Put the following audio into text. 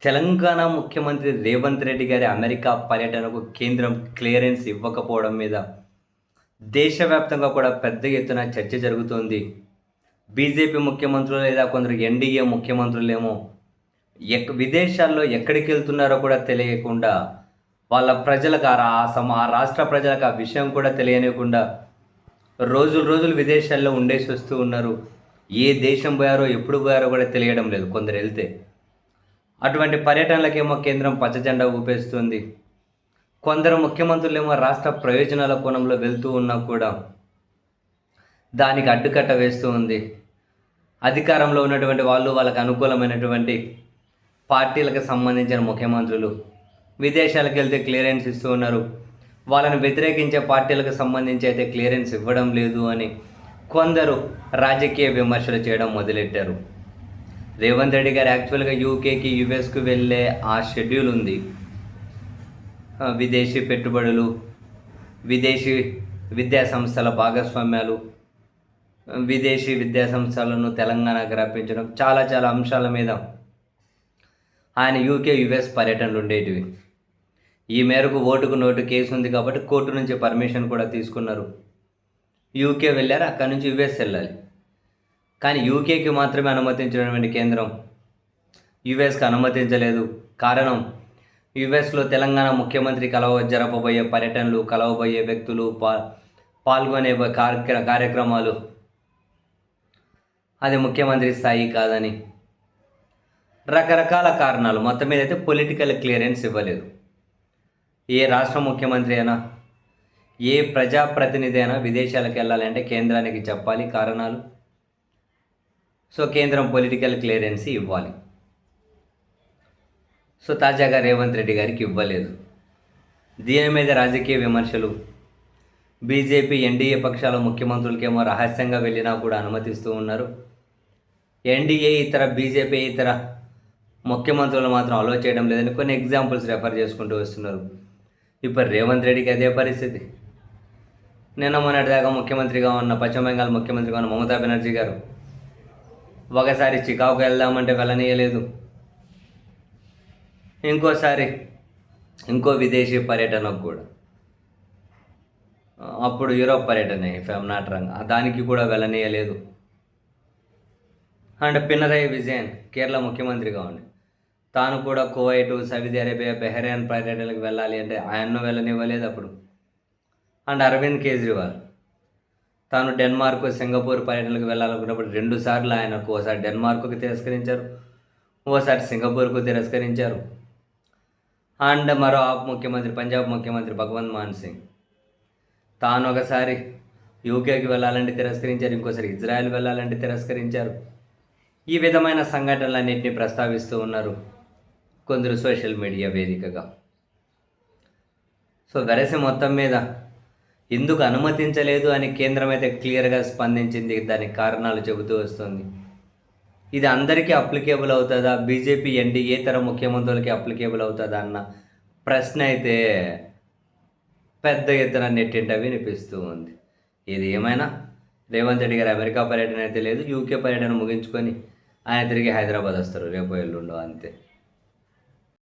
తెలంగాణ ముఖ్యమంత్రి రేవంత్ రెడ్డి గారి అమెరికా పర్యటనకు కేంద్రం క్లియరెన్స్ ఇవ్వకపోవడం మీద దేశవ్యాప్తంగా కూడా పెద్ద ఎత్తున చర్చ జరుగుతోంది. బీజేపీ ముఖ్యమంత్రులు లేదా కొందరు ఎన్డీఏ ముఖ్యమంత్రులేమో విదేశాల్లో ఎక్కడికెళ్తున్నారో కూడా తెలియకుండా వాళ్ళ ప్రజలకు ఆ రాష్ట్ర ప్రజలకు ఆ విషయం కూడా తెలియనివ్వకుండా రోజులు రోజులు విదేశాల్లో ఉండేసి వస్తూ ఉన్నారు. ఏ దేశం పోయారో, ఎప్పుడు పోయారో కూడా తెలియడం లేదు కొందరు వెళ్తే. అటువంటి పర్యటనలకేమో కేంద్రం పచ్చజెండా ఊపేస్తుంది. కొందరు ముఖ్యమంత్రులేమో రాష్ట్ర ప్రయోజనాల కోణంలో వెళ్తూ ఉన్నా కూడా దానికి అడ్డుకట్ట వేస్తూ ఉంది. అధికారంలో ఉన్నటువంటి వాళ్ళు, వాళ్ళకు అనుకూలమైనటువంటి పార్టీలకు సంబంధించిన ముఖ్యమంత్రులు విదేశాలకు వెళ్తే క్లియరెన్స్ ఇస్తూ ఉన్నారు. వాళ్ళని వ్యతిరేకించే పార్టీలకు సంబంధించి అయితే క్లియరెన్స్ ఇవ్వడం లేదు అని కొందరు రాజకీయ విమర్శలు చేయడం మొదలెట్టారు. రేవంత్ రెడ్డి గారు యాక్చువల్గా యూకేకి, యుఎస్కు వెళ్ళే ఆ షెడ్యూల్ ఉంది. విదేశీ పెట్టుబడులు, విదేశీ విద్యా సంస్థల భాగస్వామ్యాలు, విదేశీ విద్యా సంస్థలను తెలంగాణకు రప్పించడం, చాలా చాలా అంశాల మీద ఆయన యూకే, యుఎస్ పర్యటనలు ఉండేటివి. ఈ మేరకు ఓటుకు నోటు కేసు ఉంది కాబట్టి కోర్టు నుంచి పర్మిషన్ కూడా తీసుకున్నారు. యూకే వెళ్ళారు, అక్కడి నుంచి యుఎస్ వెళ్ళాలి. కానీ యూకేకి మాత్రమే అనుమతించినటువంటి కేంద్రం యుఎస్కి అనుమతించలేదు. కారణం, యుఎస్లో తెలంగాణ ముఖ్యమంత్రి జరపబోయే పర్యటనలు, కలవబోయే వ్యక్తులు, పాల్గొనే కార్యక్రమాలు అది ముఖ్యమంత్రి స్థాయి కాదని రకరకాల కారణాలు, మొత్తం మీద అయితే పొలిటికల్ క్లియరెన్స్ ఇవ్వలేదు. ఏ రాష్ట్ర ముఖ్యమంత్రి అయినా, ఏ ప్రజాప్రతినిధి అయినా విదేశాలకు వెళ్ళాలంటే కేంద్రానికి చెప్పాలి కారణాలు. సో కేంద్రం పొలిటికల్ క్లియరెన్స్ ఇవ్వాలి. సో తాజాగా రేవంత్ రెడ్డి గారికి ఇవ్వలేదు. దీని మీద రాజకీయ విమర్శలు. బీజేపీ, ఎన్డీఏ పక్షాల ముఖ్యమంత్రులకేమో రహస్యంగా వెళ్ళినా కూడా అనుమతిస్తూ ఉన్నారు. ఎన్డీఏ ఇతర, బీజేపీ ఇతర ముఖ్యమంత్రులు మాత్రం అలో చేయడం లేదని కొన్ని ఎగ్జాంపుల్స్ రెఫర్ చేసుకుంటూ వస్తున్నారు. ఇప్పుడు రేవంత్ రెడ్డికి అదే పరిస్థితి. నిన్న మొన్నటిదాకా ముఖ్యమంత్రిగా ఉన్న, పశ్చిమ బెంగాల్ ముఖ్యమంత్రిగా ఉన్న మమతా బెనర్జీ గారు ఒకసారి చికాకు వెళ్దామంటే వెళ్ళనీయలేదు. ఇంకోసారి ఇంకో విదేశీ పర్యటనకు కూడా, అప్పుడు యూరోప్ పర్యటన ఇఫ్ ఐఎమ్ నాట్ రాంగ్, దానికి కూడా వెళ్ళనీయలేదు. అండ్ పినరయి విజయన్ కేరళ ముఖ్యమంత్రిగా ఉండి తాను కూడా కువైట్, సౌదీ అరేబియా, బెహ్రెయిన్ పర్యటనలకు వెళ్ళాలి అంటే ఆయన్ను వెళ్ళనివ్వలేదు అప్పుడు. అండ్ అరవింద్ కేజ్రీవాల్ తాను డెన్మార్క్, సింగపూర్ పర్యటనలకు వెళ్ళాలనుకున్నప్పుడు 2 సార్లు ఆయనకు ఓసారి డెన్మార్క్కు తిరస్కరించారు, ఓసారి సింగపూర్కు తిరస్కరించారు. అండ్ మరో ముఖ్యమంత్రి, పంజాబ్ ముఖ్యమంత్రి భగవంత్ మాన్ సింగ్ తాను ఒకసారి యూకేకి వెళ్ళాలంటే తిరస్కరించారు, ఇంకోసారి ఇజ్రాయెల్ వెళ్ళాలంటే తిరస్కరించారు. ఈ విధమైన సంఘటనలన్నింటినీ ప్రస్తావిస్తూ ఉన్నారు కొందరు సోషల్ మీడియా వేదికగా. సో వెరసి మొత్తం మీద ఎందుకు అనుమతించలేదు అని కేంద్రం అయితే క్లియర్గా స్పందించింది, దానికి కారణాలు చెబుతూ వస్తుంది. ఇది అందరికీ అప్లికేబుల్ అవుతుందా, బీజేపీ, ఎన్డీఏ తర ముఖ్యమంత్రులకి అప్లికేబుల్ అవుతుందా అన్న ప్రశ్న అయితే పెద్ద ఎత్తున నెట్టింట వినిపిస్తూ ఉంది. ఇది ఏమైనా రేవంత్ రెడ్డి గారు అమెరికా పర్యటన అయితే లేదు, యూకే పర్యటన ముగించుకొని ఆయన తిరిగి హైదరాబాద్ వస్తారు రేపు ఎల్లుండో, అంతే.